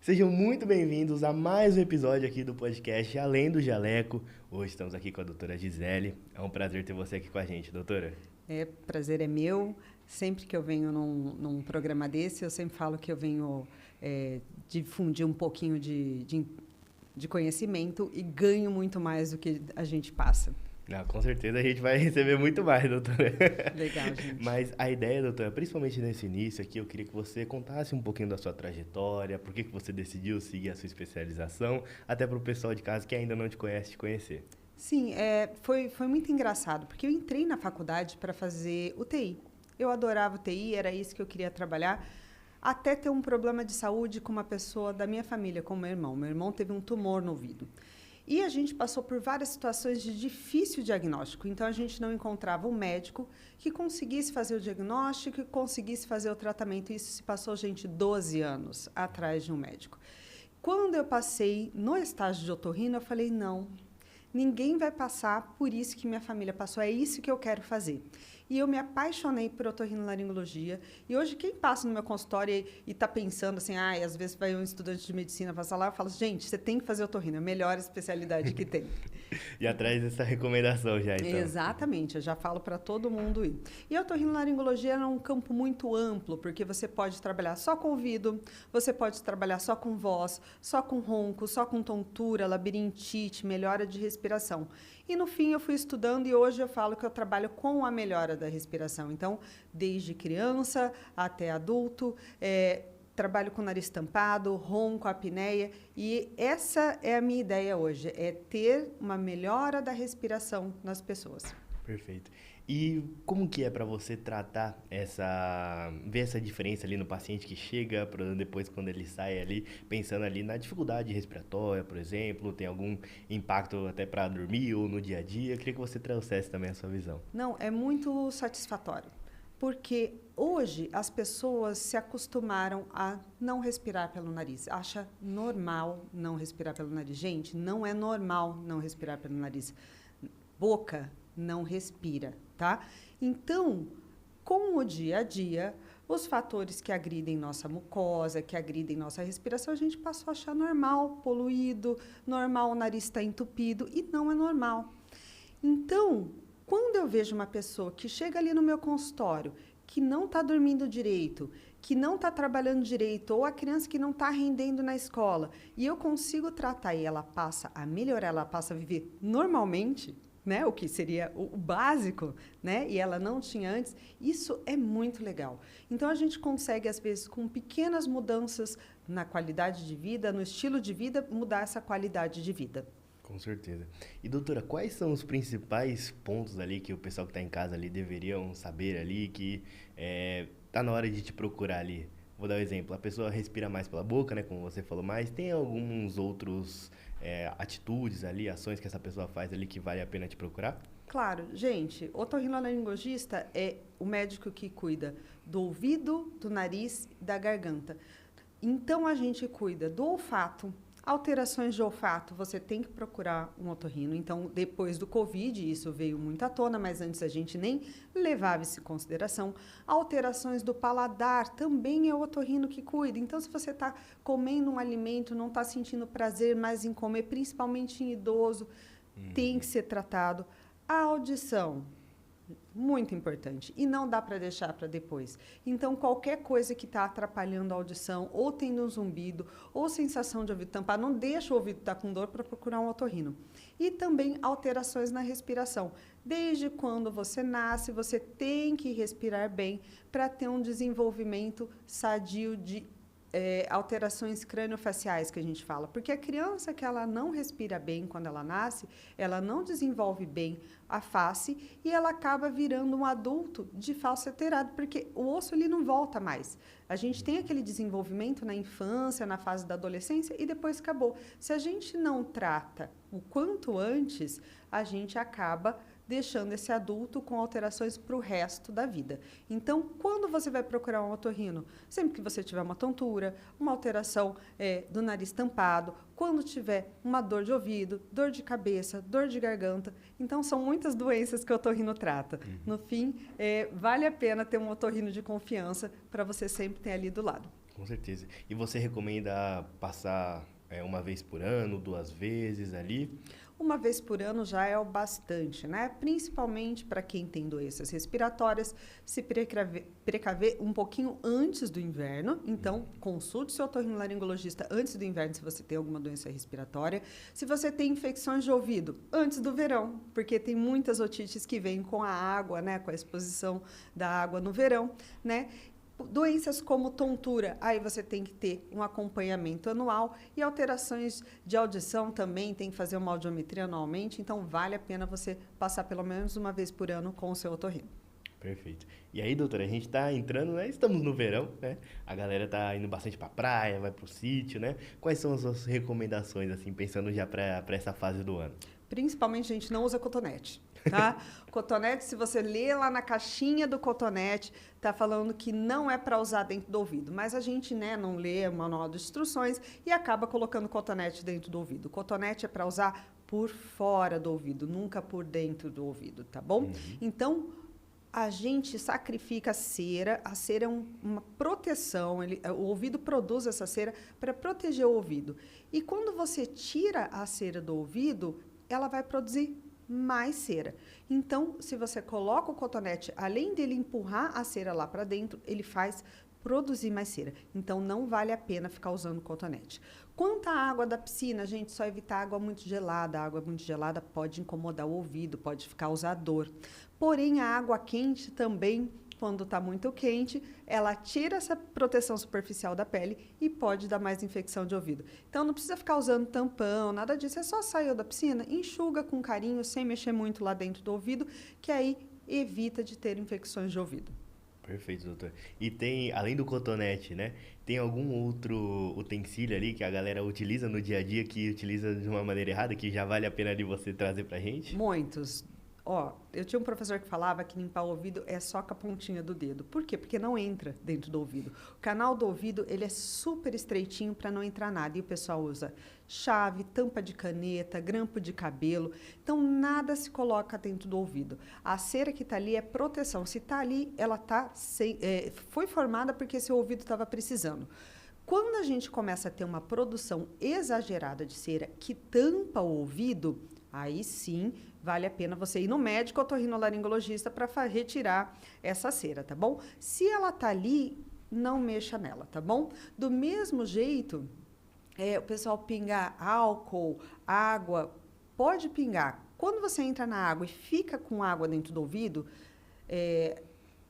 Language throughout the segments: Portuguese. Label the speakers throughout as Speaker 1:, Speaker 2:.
Speaker 1: Sejam muito bem-vindos a mais um episódio aqui do podcast Além do Jaleco. Hoje estamos aqui com a doutora Gisele. É um prazer ter você aqui com a gente, doutora.
Speaker 2: Prazer é meu. Sempre que eu venho num programa desse, eu sempre falo que eu venho difundir um pouquinho de conhecimento e ganho muito mais do que a gente passa.
Speaker 1: Não, com certeza a gente vai receber muito mais, doutora.
Speaker 2: Legal, gente.
Speaker 1: Mas a ideia, doutora, principalmente nesse início aqui, eu queria que você contasse um pouquinho da sua trajetória, por que você decidiu seguir a sua especialização, até para o pessoal de casa que ainda não te conhece, te conhecer.
Speaker 2: Sim, foi muito engraçado, porque eu entrei na faculdade para fazer UTI. Eu adorava UTI, era isso que eu queria trabalhar, até ter um problema de saúde com uma pessoa da minha família, com meu irmão. Meu irmão teve um tumor no ouvido. E a gente passou por várias situações de difícil diagnóstico. Então, a gente não encontrava um médico que conseguisse fazer o diagnóstico e conseguisse fazer o tratamento. Isso se passou, gente, 12 anos atrás de um médico. Quando eu passei no estágio de otorrino, eu falei, não, ninguém vai passar por isso que minha família passou, é isso que eu quero fazer. E eu me apaixonei por otorrinolaringologia. E hoje, quem passa no meu consultório e está pensando assim, às vezes vai um estudante de medicina passar lá, eu falo, gente, você tem que fazer otorrino, é a melhor especialidade que tem.
Speaker 1: E atrás dessa recomendação já, então.
Speaker 2: Exatamente, eu já falo para todo mundo ir. E a otorrinolaringologia é um campo muito amplo, porque você pode trabalhar só com ouvido, você pode trabalhar só com voz, só com ronco, só com tontura, labirintite, melhora de respiração. E, no fim, eu fui estudando e hoje eu falo que eu trabalho com a melhora da respiração. Então, desde criança até adulto, trabalho com nariz tampado, ronco, apneia. E essa é a minha ideia hoje, é ter uma melhora da respiração nas pessoas.
Speaker 1: Perfeito. E como que é para você tratar ver essa diferença ali no paciente que chega, depois quando ele sai ali, pensando ali na dificuldade respiratória, por exemplo, tem algum impacto até para dormir ou no dia a dia? Eu queria que você trouxesse também a sua visão.
Speaker 2: Não, é muito satisfatório, porque hoje as pessoas se acostumaram a não respirar pelo nariz. Acha normal não respirar pelo nariz. Gente, não é normal não respirar pelo nariz. Boca não respira, tá? Então, com o dia a dia, os fatores que agridem nossa mucosa, que agridem nossa respiração, a gente passou a achar normal, poluído, normal o nariz está entupido, e não é normal. Então, quando eu vejo uma pessoa que chega ali no meu consultório, que não está dormindo direito, que não está trabalhando direito, ou a criança que não está rendendo na escola, e eu consigo tratar e ela passa a melhorar, ela passa a viver normalmente, né, o que seria o básico, né, e ela não tinha antes, isso é muito legal. Então, a gente consegue, às vezes, com pequenas mudanças na qualidade de vida, no estilo de vida, mudar essa qualidade de vida.
Speaker 1: Com certeza. E, doutora, quais são os principais pontos ali que o pessoal que está em casa ali deveriam saber ali, que tá na hora de te procurar ali? Vou dar um exemplo. A pessoa respira mais pela boca, né, como você falou, mas tem alguns outros atitudes ali, ações que essa pessoa faz ali que vale a pena te procurar?
Speaker 2: Claro, gente, otorrinolaringologista é o médico que cuida do ouvido, do nariz, da garganta. Então, a gente cuida do olfato. Alterações de olfato, você tem que procurar um otorrino. Então, depois do Covid, isso veio muito à tona, mas antes a gente nem levava isso em consideração. Alterações do paladar, também é o otorrino que cuida. Então, se você está comendo um alimento, não está sentindo prazer mais em comer, principalmente em idoso, tem que ser tratado. A audição, muito importante, e não dá para deixar para depois. Então, qualquer coisa que está atrapalhando a audição, ou tendo um zumbido, ou sensação de ouvido tampado, não deixa o ouvido estar com dor para procurar um otorrino. E também alterações na respiração. Desde quando você nasce, você tem que respirar bem para ter um desenvolvimento sadio de alterações crâniofaciais que a gente fala, porque a criança que ela não respira bem quando ela nasce, ela não desenvolve bem a face e ela acaba virando um adulto de falseterado, porque o osso ele não volta mais. A gente tem aquele desenvolvimento na infância, na fase da adolescência e depois acabou. Se a gente não trata o quanto antes, a gente acaba deixando esse adulto com alterações para o resto da vida. Então, quando você vai procurar um otorrino? Sempre que você tiver uma tontura, uma alteração do nariz tampado, quando tiver uma dor de ouvido, dor de cabeça, dor de garganta. Então, são muitas doenças que o otorrino trata. No fim, vale a pena ter um otorrino de confiança para você sempre ter ali do lado.
Speaker 1: Com certeza. E você recomenda passar uma vez por ano, 2 vezes ali?
Speaker 2: Uma vez por ano já é o bastante, né? Principalmente para quem tem doenças respiratórias, se precaver um pouquinho antes do inverno. Então, consulte seu otorrinolaringologista antes do inverno se você tem alguma doença respiratória. Se você tem infecções de ouvido, antes do verão, porque tem muitas otites que vêm com a água, né? Com a exposição da água no verão, né? Doenças como tontura, aí você tem que ter um acompanhamento anual e alterações de audição também, tem que fazer uma audiometria anualmente, então vale a pena você passar pelo menos uma vez por ano com o seu otorrino.
Speaker 1: Perfeito. E aí, doutora, a gente está entrando, né? Estamos no verão, né? A galera tá indo bastante pra praia, vai pro sítio, né? Quais são as suas recomendações, assim, pensando já para essa fase do ano?
Speaker 2: Principalmente, a gente não usa cotonete, tá? Cotonete, se você ler lá na caixinha do cotonete, tá falando que não é para usar dentro do ouvido, mas a gente, né, não lê o manual de instruções e acaba colocando cotonete dentro do ouvido. Cotonete é para usar por fora do ouvido, nunca por dentro do ouvido, tá bom? Então, a gente sacrifica a cera é uma proteção, o ouvido produz essa cera para proteger o ouvido. E quando você tira a cera do ouvido, ela vai produzir mais cera. Então, se você coloca o cotonete, além dele empurrar a cera lá para dentro, ele faz produzir mais cera. Então, não vale a pena ficar usando cotonete. Quanto à água da piscina, gente, só evitar água muito gelada. A água muito gelada pode incomodar o ouvido, pode causar dor. Porém, a água quente também, quando está muito quente, ela tira essa proteção superficial da pele e pode dar mais infecção de ouvido. Então, não precisa ficar usando tampão, nada disso. É só sair da piscina, enxuga com carinho, sem mexer muito lá dentro do ouvido, que aí evita de ter infecções de ouvido.
Speaker 1: Perfeito, doutor. E tem, além do cotonete, né? Tem algum outro utensílio ali que a galera utiliza no dia a dia, que utiliza de uma maneira errada, que já vale a pena ali você trazer pra gente?
Speaker 2: Muitos. Ó, eu tinha um professor que falava que limpar o ouvido é só com a pontinha do dedo. Por quê? Porque não entra dentro do ouvido. O canal do ouvido, ele é super estreitinho para não entrar nada. E o pessoal usa chave, tampa de caneta, grampo de cabelo. Então, nada se coloca dentro do ouvido. A cera que está ali é proteção. Se está ali, ela foi formada porque seu ouvido estava precisando. Quando a gente começa a ter uma produção exagerada de cera que tampa o ouvido, aí sim vale a pena você ir no médico otorrinolaringologista para retirar essa cera, tá bom? Se ela tá ali, não mexa nela, tá bom? Do mesmo jeito, o pessoal pingar álcool, água, pode pingar. Quando você entra na água e fica com água dentro do ouvido,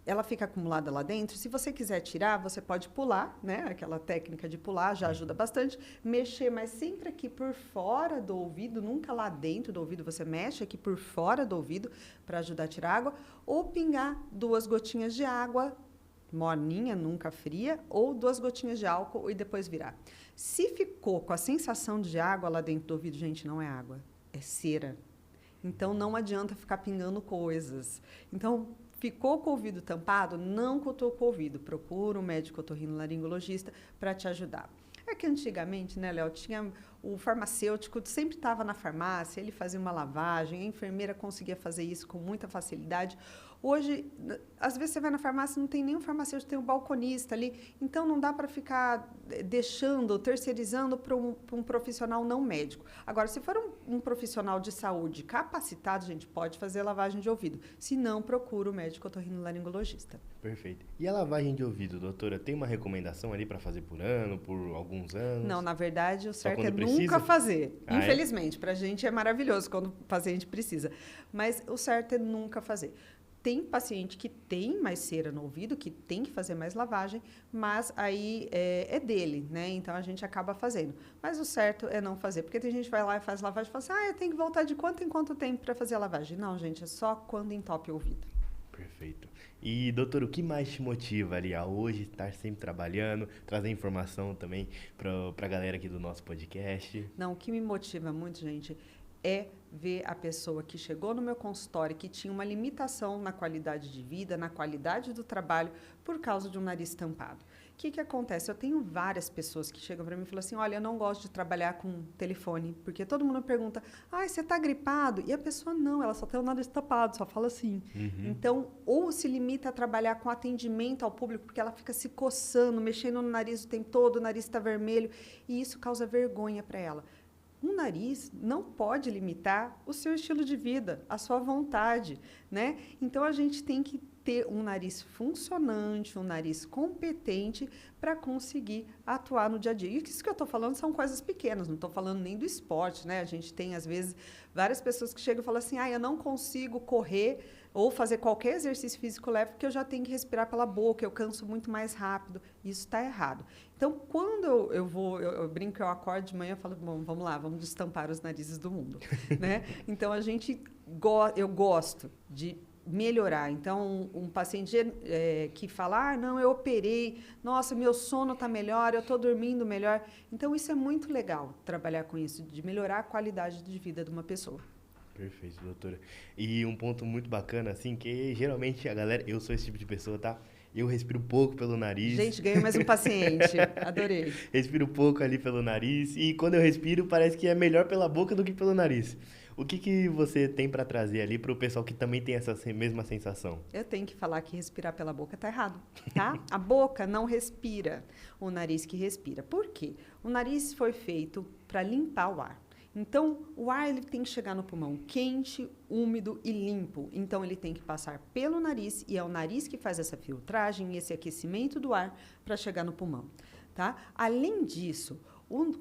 Speaker 2: ela fica acumulada lá dentro. Se você quiser tirar, você pode pular, né? Aquela técnica de pular já ajuda bastante. Mexer, mas sempre aqui por fora do ouvido, nunca lá dentro do ouvido. Você mexe aqui por fora do ouvido para ajudar a tirar água. Ou pingar 2 gotinhas de água, morninha, nunca fria, ou 2 gotinhas de álcool e depois virar. Se ficou com a sensação de água lá dentro do ouvido, gente, não é água, é cera. Então, não adianta ficar pingando coisas. Então, ficou com o ouvido tampado? Não cutuca o ouvido. Procura um médico otorrinolaringologista para te ajudar. É que antigamente, né, Léo, tinha o farmacêutico, sempre estava na farmácia, ele fazia uma lavagem, a enfermeira conseguia fazer isso com muita facilidade. Hoje, às vezes você vai na farmácia, não tem nenhum farmacêutico, tem um balconista ali, então não dá para ficar terceirizando para um profissional não médico. Agora, se for um profissional de saúde capacitado, a gente pode fazer lavagem de ouvido. Se não, procura o médico otorrinolaringologista.
Speaker 1: Perfeito. E a lavagem de ouvido, doutora, tem uma recomendação ali para fazer por ano, por alguns anos?
Speaker 2: Não, na verdade, o certo é
Speaker 1: precisa?
Speaker 2: nunca fazer.
Speaker 1: Ah,
Speaker 2: Infelizmente, para a gente é maravilhoso quando o paciente precisa. Mas o certo é nunca fazer. Tem paciente que tem mais cera no ouvido, que tem que fazer mais lavagem, mas aí é dele, né? Então, a gente acaba fazendo. Mas o certo é não fazer, porque tem gente que vai lá e faz lavagem e fala assim, eu tenho que voltar de quanto em quanto tempo para fazer a lavagem. Não, gente, é só quando entope o ouvido.
Speaker 1: Perfeito. E, doutor, o que mais te motiva ali a hoje estar sempre trabalhando, trazer informação também para a galera aqui do nosso podcast?
Speaker 2: Não, o que me motiva muito, gente, é ver a pessoa que chegou no meu consultório, que tinha uma limitação na qualidade de vida, na qualidade do trabalho, por causa de um nariz tampado. que acontece? Eu tenho várias pessoas que chegam para mim e falam assim, olha, eu não gosto de trabalhar com telefone, porque todo mundo pergunta, você está gripado? E a pessoa não, ela só tem o nariz tapado, só fala assim. Então, ou se limita a trabalhar com atendimento ao público, porque ela fica se coçando, mexendo no nariz o tempo todo, o nariz está vermelho, e isso causa vergonha para ela. Um nariz não pode limitar o seu estilo de vida, a sua vontade, né? Então, a gente tem que ter um nariz funcionante, um nariz competente para conseguir atuar no dia a dia. E isso que eu estou falando são coisas pequenas, não estou falando nem do esporte, né? A gente tem, às vezes, várias pessoas que chegam e falam assim, eu não consigo correr ou fazer qualquer exercício físico leve porque eu já tenho que respirar pela boca, eu canso muito mais rápido. Isso está errado. Então, quando eu brinco, eu acordo de manhã e falo, bom, vamos lá, vamos destampar os narizes do mundo, né? Então, eu gosto de melhorar. Então, um paciente que fala, não, eu operei, nossa, meu sono está melhor, eu estou dormindo melhor. Então, isso é muito legal, trabalhar com isso, de melhorar a qualidade de vida de uma pessoa.
Speaker 1: Perfeito, doutora. E um ponto muito bacana, assim, que geralmente a galera, eu sou esse tipo de pessoa, tá? Eu respiro pouco pelo nariz.
Speaker 2: Gente, ganhei mais um paciente. Adorei.
Speaker 1: Respiro pouco ali pelo nariz. E quando eu respiro, parece que é melhor pela boca do que pelo nariz. O que você tem para trazer ali para o pessoal que também tem essa mesma sensação?
Speaker 2: Eu tenho que falar que respirar pela boca tá errado, tá? A boca não respira, o nariz que respira. Por quê? O nariz foi feito para limpar o ar. Então, o ar ele tem que chegar no pulmão quente, úmido e limpo. Então, ele tem que passar pelo nariz e é o nariz que faz essa filtragem, esse aquecimento do ar para chegar no pulmão, tá? Além disso,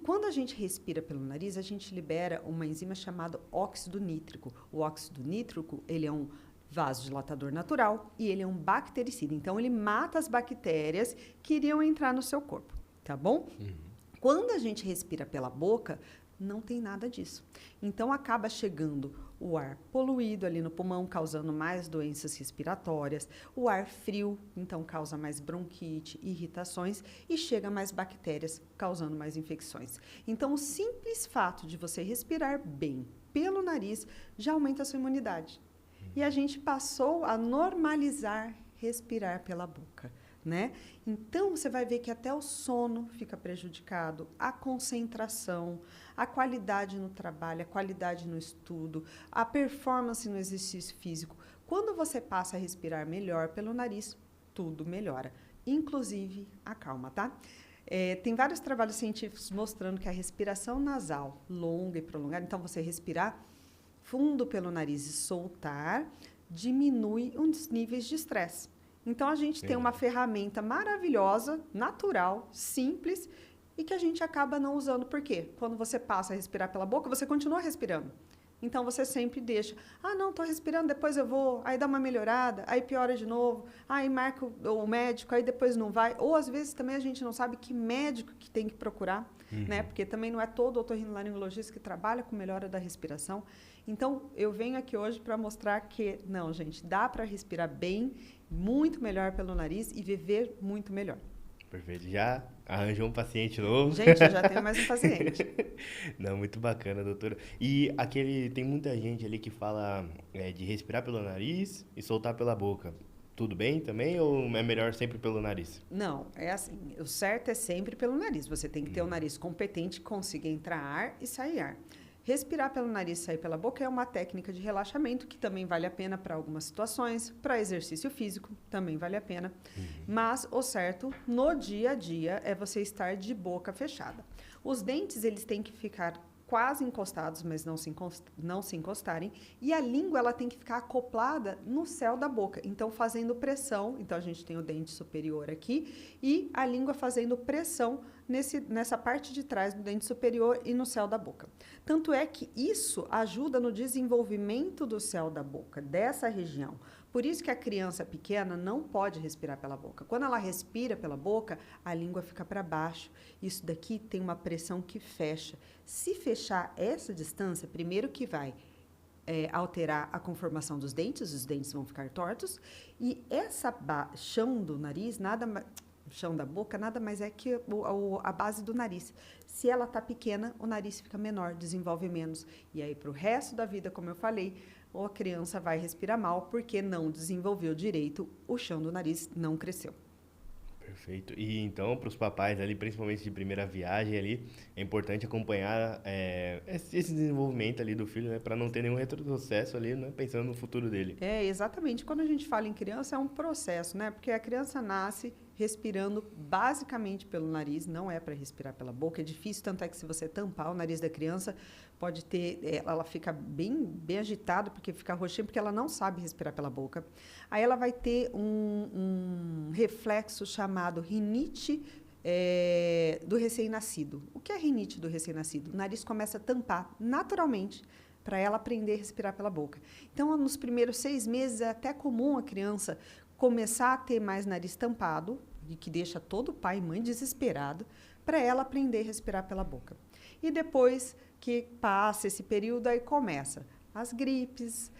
Speaker 2: quando a gente respira pelo nariz, a gente libera uma enzima chamada óxido nítrico. O óxido nítrico, ele é um vasodilatador natural e ele é um bactericida. Então, ele mata as bactérias que iriam entrar no seu corpo, tá bom? Quando a gente respira pela boca, não tem nada disso. Então, acaba chegando o ar poluído ali no pulmão, causando mais doenças respiratórias. O ar frio, então, causa mais bronquite, irritações e chega mais bactérias, causando mais infecções. Então, o simples fato de você respirar bem pelo nariz já aumenta a sua imunidade. E a gente passou a normalizar respirar pela boca, né? Então, você vai ver que até o sono fica prejudicado, a concentração, a qualidade no trabalho, a qualidade no estudo, a performance no exercício físico. Quando você passa a respirar melhor pelo nariz, tudo melhora, inclusive a calma, tá? Tem vários trabalhos científicos mostrando que a respiração nasal longa e prolongada, então você respirar fundo pelo nariz e soltar, diminui os níveis de estresse. Então, a gente tem uma ferramenta maravilhosa, natural, simples, e que a gente acaba não usando. Por quê? Quando você passa a respirar pela boca, você continua respirando. Então, você sempre deixa, não, estou respirando, depois eu vou, aí dá uma melhorada, aí piora de novo, aí marca o médico, aí depois não vai. Ou, às vezes, também a gente não sabe que médico que tem que procurar, né? Porque também não é todo otorrinolaringologista que trabalha com melhora da respiração. Então, eu venho aqui hoje para mostrar que, não, gente, dá para respirar bem, muito melhor pelo nariz e viver muito melhor.
Speaker 1: Perfeito. Já arranjou um paciente novo?
Speaker 2: Gente, eu já tenho mais um paciente.
Speaker 1: Não, muito bacana, doutora. E tem muita gente ali que fala de respirar pelo nariz e soltar pela boca. Tudo bem também ou é melhor sempre pelo nariz?
Speaker 2: Não, é assim, o certo é sempre pelo nariz. Você tem que ter um nariz competente que consiga entrar ar e sair ar. Respirar pelo nariz e sair pela boca é uma técnica de relaxamento que também vale a pena para algumas situações, para exercício físico também vale a pena. Mas o certo no dia a dia é você estar de boca fechada. Os dentes eles têm que ficar quase encostados, mas não se encostarem, e a língua ela tem que ficar acoplada no céu da boca, então fazendo pressão. Então a gente tem o dente superior aqui e a língua fazendo pressão nessa parte de trás do dente superior e no céu da boca. Tanto é que isso ajuda no desenvolvimento do céu da boca, dessa região. Por isso que a criança pequena não pode respirar pela boca. Quando ela respira pela boca, a língua fica para baixo. Isso daqui tem uma pressão que fecha. Se fechar essa distância, primeiro que vai alterar a conformação dos dentes, os dentes vão ficar tortos, e essa chão do nariz, chão da boca, nada mais é que a base do nariz. Se ela está pequena, o nariz fica menor, desenvolve menos. E aí, para o resto da vida, como eu falei, ou a criança vai respirar mal porque não desenvolveu direito, o chão do nariz não cresceu.
Speaker 1: Perfeito. E então, para os papais ali, principalmente de primeira viagem ali, é importante acompanhar esse desenvolvimento ali do filho, né? Para não ter nenhum retrocesso ali, né? Pensando no futuro dele.
Speaker 2: É, exatamente. Quando a gente fala em criança, é um processo, né? Porque a criança nasce respirando basicamente pelo nariz, não é para respirar pela boca. É difícil, tanto é que se você tampar o nariz da criança, pode ter, ela fica bem agitada, porque fica roxinha, porque ela não sabe respirar pela boca. Aí ela vai ter um reflexo chamado rinite do recém-nascido. O que é rinite do recém-nascido? O nariz começa a tampar naturalmente para ela aprender a respirar pela boca. Então, nos primeiros 6 meses, é até comum a criança começar a ter mais nariz tampado, e que deixa todo pai e mãe desesperado, para ela aprender a respirar pela boca. E depois que passa esse período, aí começa as gripes,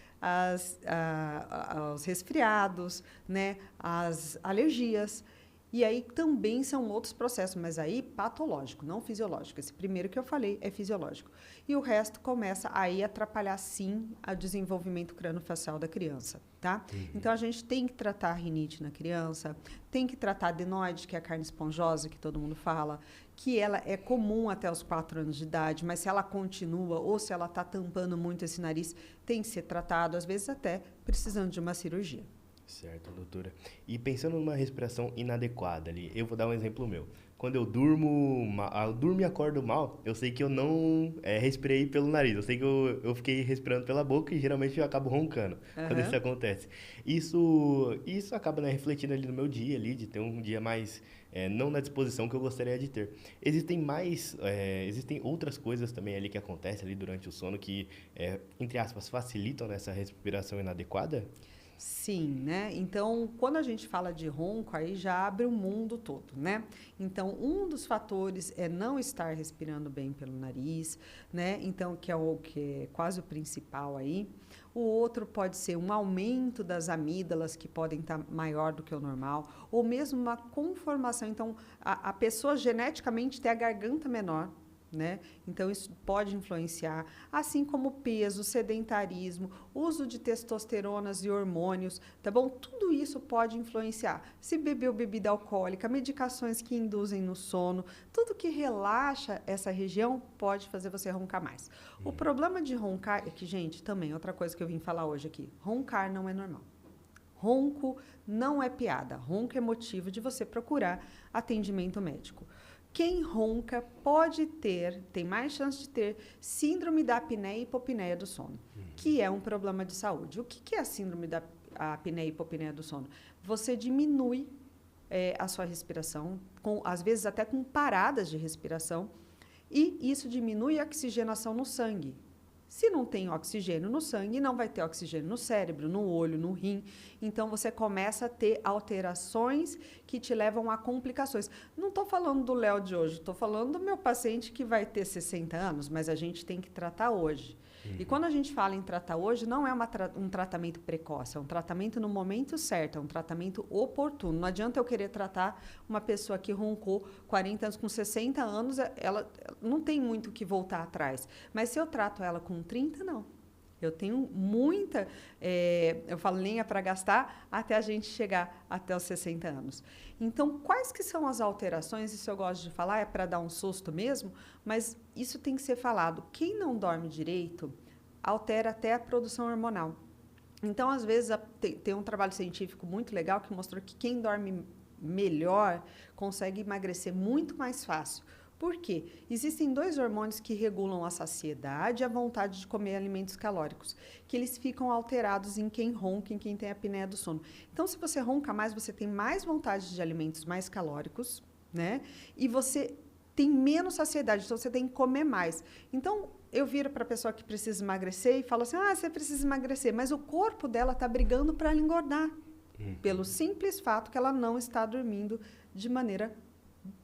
Speaker 2: os resfriados, né, as alergias. E aí também são outros processos, mas aí patológico, não fisiológico. Esse primeiro que eu falei é fisiológico. E o resto começa aí a atrapalhar, sim, o desenvolvimento crâniofacial da criança, tá? Então, a gente tem que tratar a rinite na criança, tem que tratar a adenoide, que é a carne esponjosa, que todo mundo fala, que ela é comum até os 4 anos de idade, mas se ela continua ou se ela está tampando muito esse nariz, tem que ser tratado, às vezes até precisando de uma cirurgia.
Speaker 1: Certo, doutora. E pensando numa respiração inadequada ali, eu vou dar um exemplo meu. Quando eu durmo, eu durmo e acordo mal, eu sei que eu não respirei pelo nariz. Eu sei que eu fiquei respirando pela boca e geralmente eu acabo roncando quando isso acontece. Isso acaba, né, refletindo ali no meu dia ali, de ter um dia mais não na disposição que eu gostaria de ter. Existem outras coisas também ali que acontecem ali durante o sono que, entre aspas, facilitam nessa respiração inadequada?
Speaker 2: Sim, né? Então, quando a gente fala de ronco, aí já abre o mundo todo, né? Então, um dos fatores é não estar respirando bem pelo nariz, né? Então, que é quase o principal aí. O outro pode ser um aumento das amígdalas, que podem estar maior do que o normal, ou mesmo uma conformação. Então, a pessoa geneticamente tem a garganta menor, né? Então, isso pode influenciar, assim como peso, sedentarismo, uso de testosteronas e hormônios, tá bom? Tudo isso pode influenciar. Se bebeu bebida alcoólica, medicações que induzem no sono, tudo que relaxa essa região pode fazer você roncar mais. O problema de roncar é que, gente, também, outra coisa que eu vim falar hoje aqui, roncar não é normal. Ronco não é piada, ronco é motivo de você procurar atendimento médico. Quem ronca pode tem mais chance de ter síndrome da apneia e hipopneia do sono, que é um problema de saúde. O que é a síndrome da apneia e hipopneia do sono? Você diminui a sua respiração, às vezes até com paradas de respiração, e isso diminui a oxigenação no sangue. Se não tem oxigênio no sangue, não vai ter oxigênio no cérebro, no olho, no rim. Então, você começa a ter alterações que te levam a complicações. Não estou falando do Léo de hoje, estou falando do meu paciente que vai ter 60 anos, mas a gente tem que tratar hoje. E quando a gente fala em tratar hoje, não é um tratamento precoce, é um tratamento no momento certo, é um tratamento oportuno. Não adianta eu querer tratar uma pessoa que roncou 40 anos, com 60 anos, ela não tem muito o que voltar atrás. Mas se eu trato ela com 30, não. Eu tenho muita, eu falo, lenha para gastar até a gente chegar até os 60 anos. Então, quais que são as alterações? Isso eu gosto de falar, é para dar um susto mesmo, mas isso tem que ser falado. Quem não dorme direito altera até a produção hormonal. Então, às vezes, tem um trabalho científico muito legal que mostrou que quem dorme melhor consegue emagrecer muito mais fácil. Por quê? Existem 2 hormônios que regulam a saciedade e a vontade de comer alimentos calóricos, que eles ficam alterados em quem ronca, em quem tem a apneia do sono. Então, se você ronca mais, você tem mais vontade de alimentos mais calóricos, né? E você tem menos saciedade, então você tem que comer mais. Então, eu viro para a pessoa que precisa emagrecer e falo assim, você precisa emagrecer, mas o corpo dela está brigando para ela engordar, pelo simples fato que ela não está dormindo de maneira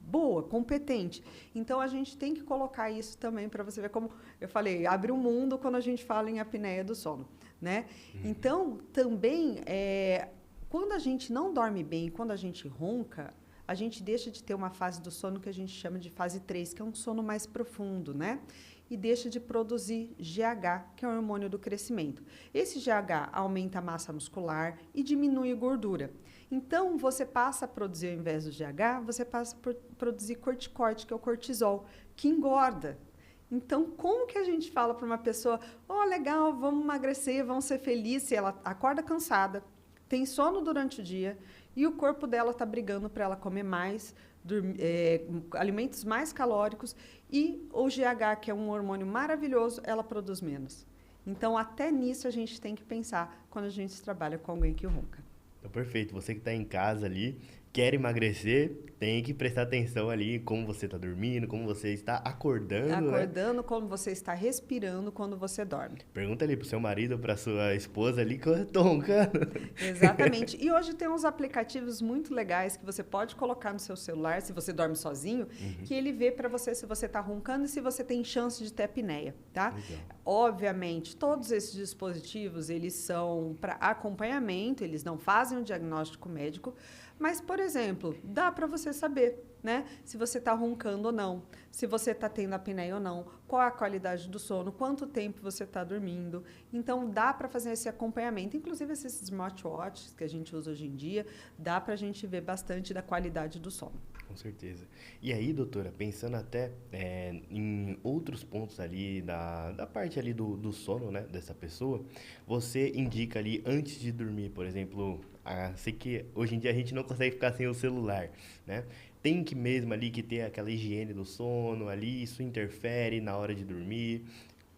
Speaker 2: boa, competente. Então, a gente tem que colocar isso também para você ver como, eu falei, abre um mundo quando a gente fala em apneia do sono, né? Então, também, quando a gente não dorme bem, quando a gente ronca, a gente deixa de ter uma fase do sono que a gente chama de fase 3, que é um sono mais profundo, né? E deixa de produzir GH, que é o hormônio do crescimento. Esse GH aumenta a massa muscular e diminui a gordura. Então, você passa a produzir, ao invés do GH, você passa a produzir corticóide, que é o cortisol, que engorda. Então, como que a gente fala para uma pessoa, legal, vamos emagrecer, vamos ser felizes, se ela acorda cansada, tem sono durante o dia e o corpo dela está brigando para ela comer mais, alimentos mais calóricos e o GH, que é um hormônio maravilhoso, ela produz menos. Então, até nisso a gente tem que pensar quando a gente trabalha com alguém que ronca.
Speaker 1: Então, perfeito. Você que está em casa ali, quer emagrecer, tem que prestar atenção ali em como você está dormindo, como você está acordando,
Speaker 2: Acordando, como você está respirando quando você dorme.
Speaker 1: Pergunta ali pro seu marido ou pra sua esposa ali que eu tô roncando.
Speaker 2: Exatamente. E hoje tem uns aplicativos muito legais que você pode colocar no seu celular, se você dorme sozinho, que ele vê para você se você está roncando e se você tem chance de ter apneia, tá?
Speaker 1: Legal.
Speaker 2: Obviamente, todos esses dispositivos, eles são para acompanhamento, eles não fazem um diagnóstico médico, mas, por exemplo, dá para você saber, né, se você está roncando ou não, se você está tendo apneia ou não, qual é a qualidade do sono, quanto tempo você está dormindo. Então, dá para fazer esse acompanhamento. Inclusive, esses smartwatches que a gente usa hoje em dia, dá para a gente ver bastante da qualidade do sono.
Speaker 1: Com certeza. E aí, doutora, pensando até em outros pontos ali da parte ali do sono, né, dessa pessoa, você indica ali antes de dormir, por exemplo, sei que hoje em dia a gente não consegue ficar sem o celular, né? Tem que mesmo ali que ter aquela higiene do sono ali, isso interfere na hora de dormir.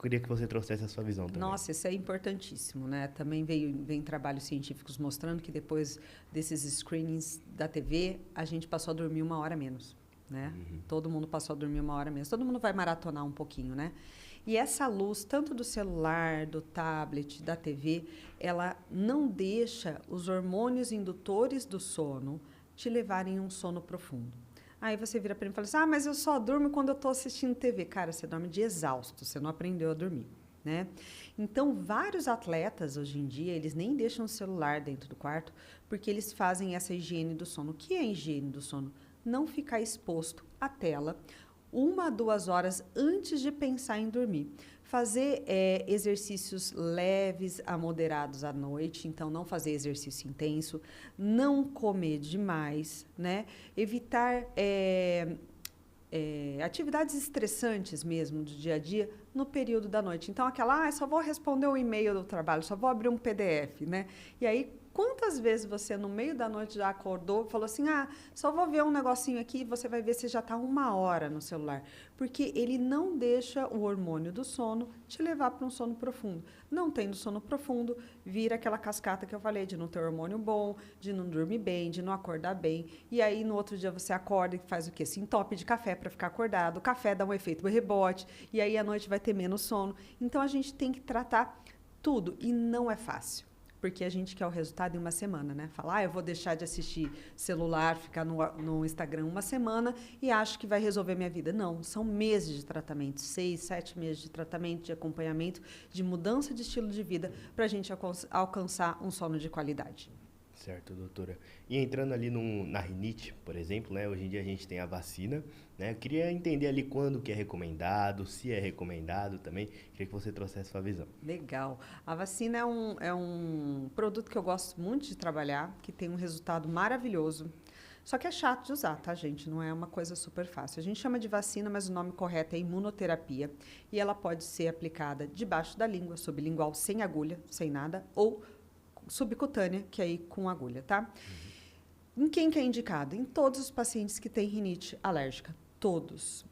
Speaker 1: Queria que você trouxesse a sua visão também.
Speaker 2: Nossa, isso é importantíssimo, né? Também vem trabalhos científicos mostrando que depois desses screenings da TV, a gente passou a dormir 1 hora menos, né? Todo mundo passou a dormir 1 hora menos. Todo mundo vai maratonar um pouquinho, né? E essa luz, tanto do celular, do tablet, da TV, ela não deixa os hormônios indutores do sono te levarem a um sono profundo. Aí você vira para mim e fala assim, mas eu só durmo quando eu estou assistindo TV. Cara, você dorme de exausto, você não aprendeu a dormir, né? Então, vários atletas, hoje em dia, eles nem deixam o celular dentro do quarto, porque eles fazem essa higiene do sono. O que é a higiene do sono? Não ficar exposto à tela 1 a 2 horas antes de pensar em dormir. Fazer exercícios leves a moderados à noite, então não fazer exercício intenso, não comer demais, né? Evitar atividades estressantes mesmo do dia a dia no período da noite. Então, só vou responder um e-mail do trabalho, só vou abrir um PDF, né? E aí, quantas vezes você, no meio da noite, já acordou e falou assim, só vou ver um negocinho aqui, e você vai ver se já está 1 hora no celular. Porque ele não deixa o hormônio do sono te levar para um sono profundo. Não tendo sono profundo, vira aquela cascata que eu falei, de não ter hormônio bom, de não dormir bem, de não acordar bem. E aí, no outro dia, você acorda e faz o quê? Se entope de café para ficar acordado. O café dá um efeito rebote, e aí, à noite, vai ter menos sono. Então, a gente tem que tratar tudo, e não é fácil. Porque a gente quer o resultado em 1 semana, né? Falar, eu vou deixar de assistir celular, ficar no Instagram 1 semana e acho que vai resolver minha vida. Não, são meses de tratamento, 6, 7 meses de tratamento, de acompanhamento, de mudança de estilo de vida para a gente alcançar um sono de qualidade.
Speaker 1: Certo, doutora. E entrando ali na rinite, por exemplo, né? Hoje em dia a gente tem a vacina, né? Eu queria entender ali quando que é recomendado, se é recomendado também. Queria que você trouxesse a sua visão.
Speaker 2: Legal. A vacina é um produto que eu gosto muito de trabalhar, que tem um resultado maravilhoso. Só que é chato de usar, tá, gente? Não é uma coisa super fácil. A gente chama de vacina, mas o nome correto é imunoterapia. E ela pode ser aplicada debaixo da língua, sublingual, sem agulha, sem nada, ou subcutânea, que é aí com agulha, tá? Em quem que é indicado? Em todos os pacientes que têm rinite alérgica. Todos.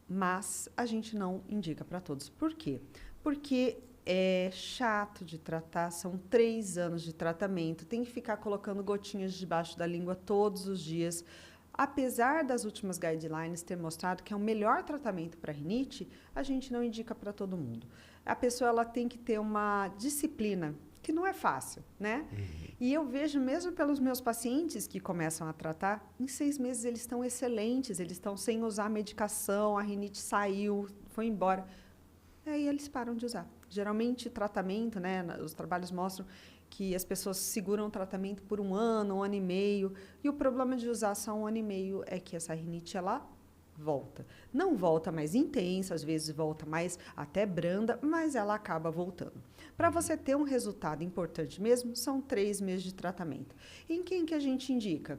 Speaker 2: Mas a gente não indica para todos. Por quê? Porque é chato de tratar, são 3 anos de tratamento, tem que ficar colocando gotinhas debaixo da língua todos os dias. Apesar das últimas guidelines ter mostrado que é o melhor tratamento para rinite, a gente não indica para todo mundo. A pessoa ela tem que ter uma disciplina, que não é fácil, né? E eu vejo mesmo pelos meus pacientes que começam a tratar, em 6 meses eles estão excelentes, eles estão sem usar medicação, a rinite saiu, foi embora. Aí eles param de usar. Geralmente, tratamento, né? Os trabalhos mostram que as pessoas seguram o tratamento por 1 ano, 1 ano e meio. E o problema de usar só 1 ano e meio é que essa rinite, ela volta. Não volta mais intensa, às vezes volta mais até branda, mas ela acaba voltando. Para você ter um resultado importante mesmo, são 3 meses de tratamento. Em quem que a gente indica?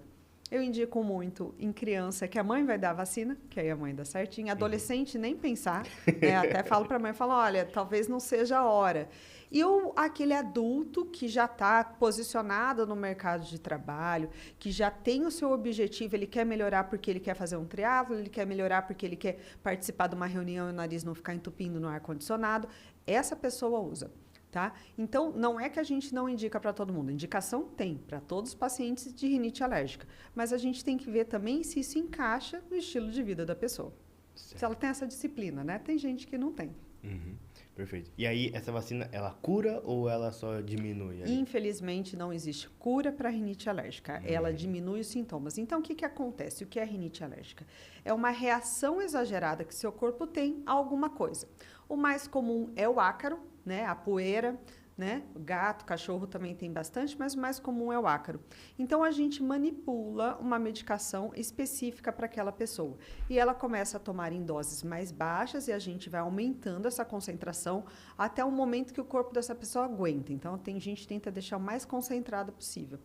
Speaker 2: Eu indico muito em criança que a mãe vai dar a vacina, que aí a mãe dá certinho. Adolescente, nem pensar. Né? Até falo para a mãe, falo, olha, talvez não seja a hora. E aquele adulto que já está posicionado no mercado de trabalho, que já tem o seu objetivo, ele quer melhorar porque ele quer fazer um triatlo, ele quer melhorar porque ele quer participar de uma reunião e o nariz não ficar entupindo no ar-condicionado, essa pessoa usa. Tá? Então, não é que a gente não indica para todo mundo. Indicação tem para todos os pacientes de rinite alérgica. Mas a gente tem que ver também se isso encaixa no estilo de vida da pessoa. Certo. Se ela tem essa disciplina, né? Tem gente que não tem.
Speaker 1: Uhum. Perfeito. E aí, essa vacina, ela cura ou ela só diminui? Ali?
Speaker 2: Infelizmente, não existe cura para rinite alérgica. Ela diminui os sintomas. Então, o que acontece? O que é rinite alérgica? É uma reação exagerada que seu corpo tem a alguma coisa. O mais comum é o ácaro, né? A poeira, né? O gato, cachorro também tem bastante, mas o mais comum é o ácaro. Então, a gente manipula uma medicação específica para aquela pessoa. E ela começa a tomar em doses mais baixas e a gente vai aumentando essa concentração até o momento que o corpo dessa pessoa aguenta. Então, a gente tenta deixar o mais concentrado possível.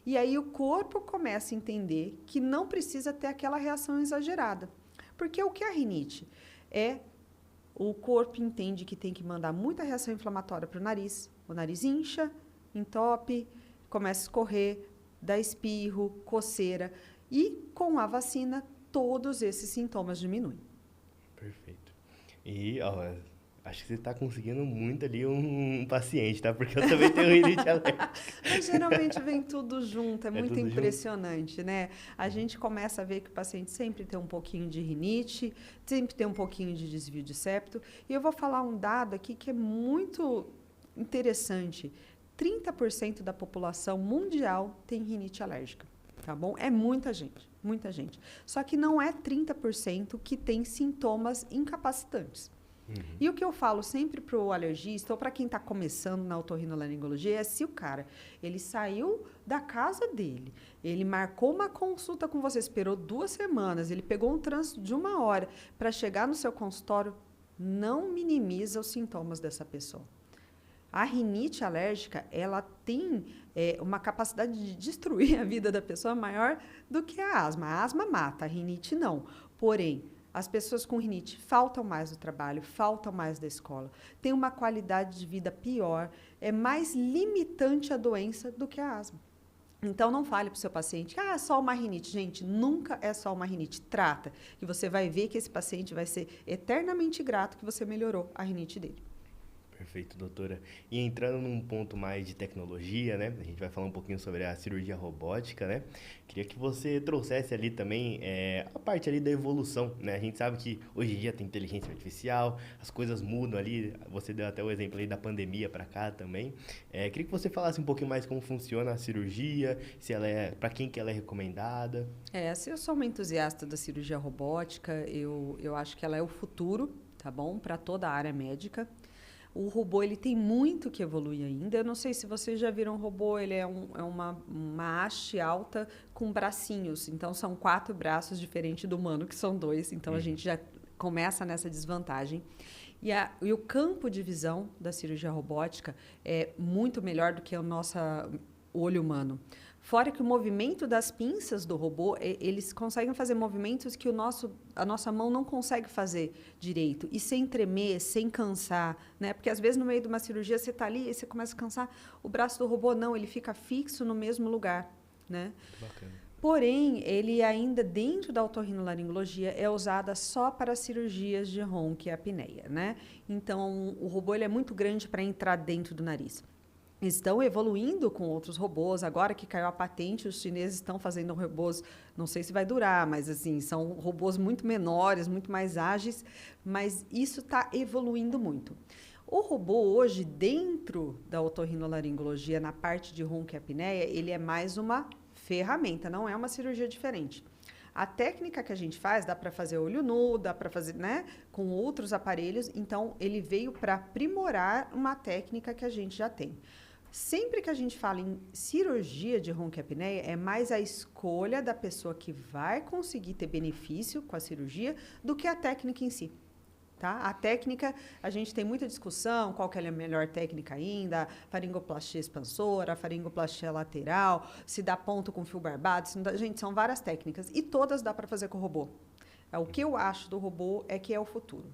Speaker 2: E aí o corpo começa a entender que não precisa ter aquela reação exagerada. Porque o que é a rinite? O corpo entende que tem que mandar muita reação inflamatória para o nariz incha, entope, começa a escorrer, dá espirro, coceira. E com a vacina, todos esses sintomas diminuem.
Speaker 1: Perfeito. E, ó, acho que você está conseguindo muito ali um paciente, tá? Porque eu também tenho rinite alérgica.
Speaker 2: Mas geralmente vem tudo junto, é muito
Speaker 1: tudo
Speaker 2: impressionante, né? A gente começa a ver que o paciente sempre tem um pouquinho de rinite, sempre tem um pouquinho de desvio de septo. E eu vou falar um dado aqui que é muito interessante. 30% da população mundial tem rinite alérgica, tá bom? É muita gente, muita gente. Só que não é 30% que tem sintomas incapacitantes. E o que eu falo sempre para o alergista ou para quem está começando na otorrinolaringologia é se o cara, ele saiu da casa dele, ele marcou uma consulta com você, esperou 2 semanas, ele pegou um trânsito de 1 hora para chegar no seu consultório, não minimiza os sintomas dessa pessoa. A rinite alérgica, ela tem uma capacidade de destruir a vida da pessoa maior do que a asma. A asma mata, a rinite não. Porém, as pessoas com rinite faltam mais do trabalho, faltam mais da escola, têm uma qualidade de vida pior, é mais limitante a doença do que a asma. Então, não fale para o seu paciente, é só uma rinite. Gente, nunca é só uma rinite. Trata, que você vai ver que esse paciente vai ser eternamente grato que você melhorou a rinite dele.
Speaker 1: Perfeito, doutora. E entrando num ponto mais de tecnologia, né? A gente vai falar um pouquinho sobre a cirurgia robótica, né? Queria que você trouxesse ali também a parte ali da evolução, né? A gente sabe que hoje em dia tem inteligência artificial, as coisas mudam ali. Você deu até o exemplo aí da pandemia para cá também. Queria que você falasse um pouquinho mais como funciona a cirurgia, se ela para quem que ela é recomendada.
Speaker 2: Se eu sou uma entusiasta da cirurgia robótica, eu acho que ela é o futuro, tá bom? Para toda a área médica. O robô ele tem muito que evoluir ainda. Eu não sei se vocês já viram um robô, ele é uma haste alta com bracinhos. Então, são 4 braços diferentes do humano, que são 2. Então, a gente já começa nessa desvantagem. E o campo de visão da cirurgia robótica é muito melhor do que o nosso olho humano. Fora que o movimento das pinças do robô, eles conseguem fazer movimentos que a nossa mão não consegue fazer direito. E sem tremer, sem cansar, né? Porque às vezes no meio de uma cirurgia você está ali e você começa a cansar. O braço do robô não, ele fica fixo no mesmo lugar, né?
Speaker 1: Bacana.
Speaker 2: Porém, ele ainda dentro da otorrinolaringologia é usada só para cirurgias de ronco e apneia, né? Então, o robô ele é muito grande para entrar dentro do nariz. Estão evoluindo com outros robôs. Agora que caiu a patente, os chineses estão fazendo robôs, não sei se vai durar, mas assim, são robôs muito menores, muito mais ágeis, mas isso está evoluindo muito. O robô hoje, dentro da otorrinolaringologia, na parte de ronco e apneia, ele é mais uma ferramenta, não é uma cirurgia diferente. A técnica que a gente faz, dá para fazer olho nu, dá para fazer, né, com outros aparelhos, então ele veio para aprimorar uma técnica que a gente já tem. Sempre que a gente fala em cirurgia de ronquiapneia, é mais a escolha da pessoa que vai conseguir ter benefício com a cirurgia do que a técnica em si. Tá? A técnica, a gente tem muita discussão, qual que é a melhor técnica ainda, faringoplastia expansora, faringoplastia lateral, se dá ponto com fio barbado, se não dá, gente, são várias técnicas e todas dá para fazer com o robô. O que eu acho do robô é que é o futuro.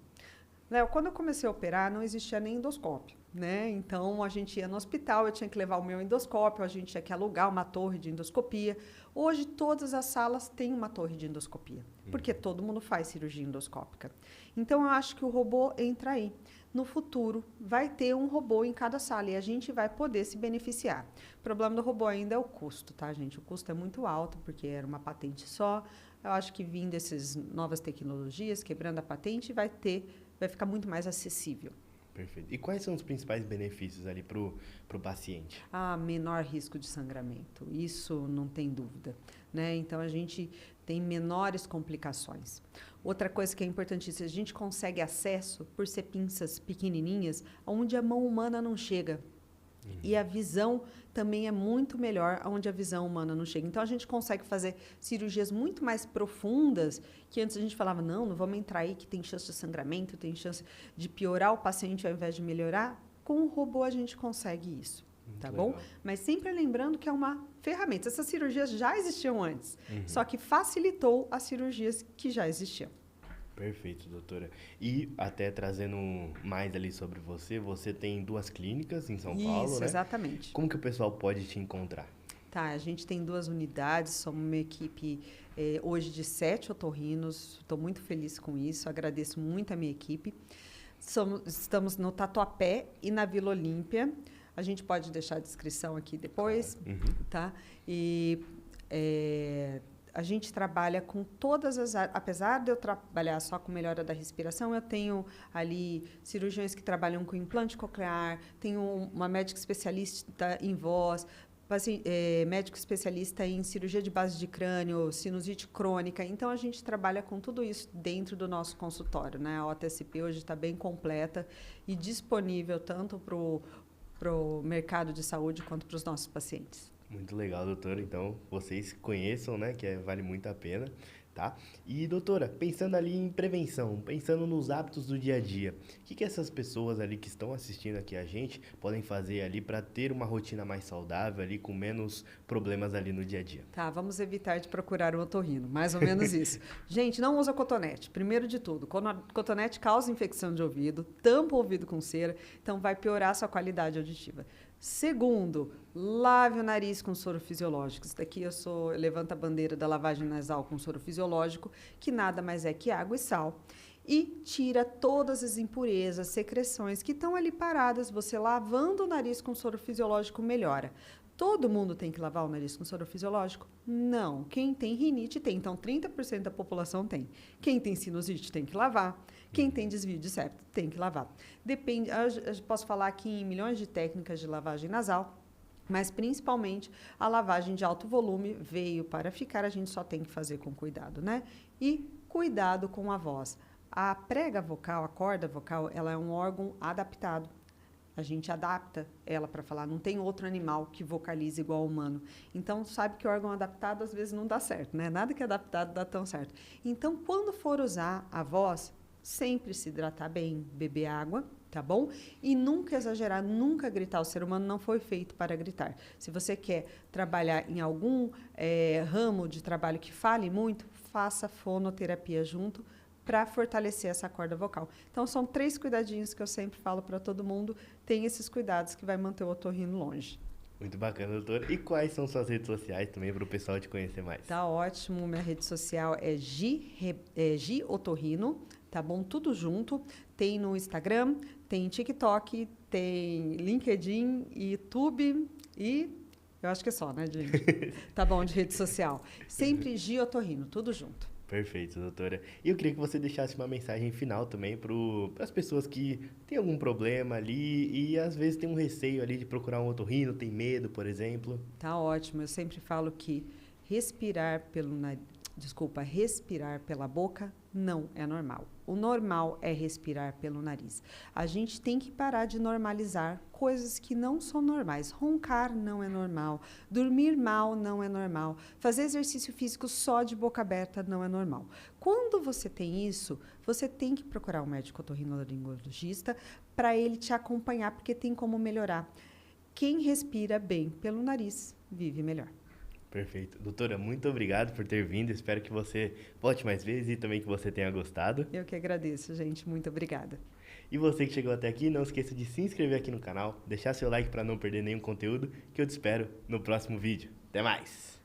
Speaker 2: Léo, quando eu comecei a operar, não existia nem endoscópio, né? Então, a gente ia no hospital, eu tinha que levar o meu endoscópio, a gente tinha que alugar uma torre de endoscopia. Hoje, todas as salas têm uma torre de endoscopia, porque todo mundo faz cirurgia endoscópica. Então, eu acho que o robô entra aí. No futuro, vai ter um robô em cada sala e a gente vai poder se beneficiar. O problema do robô ainda é o custo, tá, gente? O custo é muito alto, porque era uma patente só. Eu acho que vindo essas novas tecnologias, quebrando a patente, vai ficar muito mais acessível.
Speaker 1: Perfeito. E quais são os principais benefícios ali para o paciente?
Speaker 2: Menor risco de sangramento, isso não tem dúvida, né? Então, a gente tem menores complicações. Outra coisa que é importantíssima, a gente consegue acesso, por ser pinças pequenininhas, onde a mão humana não chega. E a visão também é muito melhor onde a visão humana não chega. Então, a gente consegue fazer cirurgias muito mais profundas, que antes a gente falava, não vamos entrar aí, que tem chance de sangramento, tem chance de piorar o paciente ao invés de melhorar. Com o robô, a gente consegue isso, tá bom? Mas sempre lembrando que é uma ferramenta. Essas cirurgias já existiam antes, só que facilitou as cirurgias que já existiam.
Speaker 1: Perfeito, doutora. E até trazendo mais ali sobre você tem 2 clínicas em São Paulo,
Speaker 2: Isso,
Speaker 1: né?
Speaker 2: Exatamente.
Speaker 1: Como que o pessoal pode te encontrar?
Speaker 2: Tá, a gente tem 2 unidades, somos uma equipe hoje de 7 otorrinos, estou muito feliz com isso, agradeço muito a minha equipe. Estamos no Tatuapé e na Vila Olímpia, a gente pode deixar a descrição aqui depois, tá? E a gente trabalha com todas as áreas. Apesar de eu trabalhar só com melhora da respiração, eu tenho ali cirurgiões que trabalham com implante coclear, tenho uma médica especialista em voz, médico especialista em cirurgia de base de crânio, sinusite crônica. Então, a gente trabalha com tudo isso dentro do nosso consultório, né? A OTSP hoje está bem completa e disponível tanto para o mercado de saúde quanto para os nossos pacientes.
Speaker 1: Muito legal, doutora. Então, vocês conheçam, né? Que vale muito a pena, tá? E, doutora, pensando ali em prevenção, pensando nos hábitos do dia a dia, o que essas pessoas ali que estão assistindo aqui a gente podem fazer ali para ter uma rotina mais saudável ali, com menos problemas ali no dia a dia?
Speaker 2: Tá, vamos evitar de procurar um otorrino, mais ou menos isso. Gente, não usa cotonete, primeiro de tudo. Cotonete causa infecção de ouvido, tampa o ouvido com cera, então vai piorar a sua qualidade auditiva. Segundo, lave o nariz com soro fisiológico. Isso daqui eu levanto a bandeira da lavagem nasal com soro fisiológico, que nada mais é que água e sal. E tira todas as impurezas, secreções que estão ali paradas. Você lavando o nariz com soro fisiológico melhora. Todo mundo tem que lavar o nariz com soro fisiológico? Não. Quem tem rinite tem. Então, 30% da população tem. Quem tem sinusite tem que lavar. Quem tem desvio de septo tem que lavar. Depende, eu posso falar aqui em milhões de técnicas de lavagem nasal, mas principalmente a lavagem de alto volume veio para ficar, a gente só tem que fazer com cuidado, né? E cuidado com a voz. A prega vocal, a corda vocal, ela é um órgão adaptado. A gente adapta ela para falar. Não tem outro animal que vocalize igual ao humano. Então, sabe que o órgão adaptado às vezes não dá certo, né? Nada que é adaptado dá tão certo. Então, quando for usar a voz, sempre se hidratar bem, beber água, tá bom? E nunca exagerar, nunca gritar. O ser humano não foi feito para gritar. Se você quer trabalhar em algum ramo de trabalho que fale muito, faça fonoterapia junto para fortalecer essa corda vocal. Então, são 3 cuidadinhos que eu sempre falo para todo mundo. Tem esses cuidados que vai manter o otorrino longe.
Speaker 1: Muito bacana, doutora. E quais são suas redes sociais também para o pessoal te conhecer mais?
Speaker 2: Tá ótimo. Minha rede social é Gi Otorrino, tá bom? Tudo junto. Tem no Instagram, tem TikTok, tem LinkedIn, YouTube e eu acho que é só, né, gente? Tá bom, de rede social. Sempre Gi Otorrino, tudo junto.
Speaker 1: Perfeito, doutora. E eu queria que você deixasse uma mensagem final também para as pessoas que têm algum problema ali e às vezes tem um receio ali de procurar um otorrino, tem medo, por exemplo.
Speaker 2: Tá ótimo. Eu sempre falo que respirar pela boca não é normal. O normal é respirar pelo nariz. A gente tem que parar de normalizar coisas que não são normais. Roncar não é normal. Dormir mal não é normal. Fazer exercício físico só de boca aberta não é normal. Quando você tem isso, você tem que procurar um médico otorrinolaringologista para ele te acompanhar, porque tem como melhorar. Quem respira bem pelo nariz vive melhor.
Speaker 1: Perfeito. Doutora, muito obrigado por ter vindo. Espero que você volte mais vezes e também que você tenha gostado.
Speaker 2: Eu que agradeço, gente. Muito obrigada.
Speaker 1: E você que chegou até aqui, não esqueça de se inscrever aqui no canal, deixar seu like para não perder nenhum conteúdo, que eu te espero no próximo vídeo. Até mais!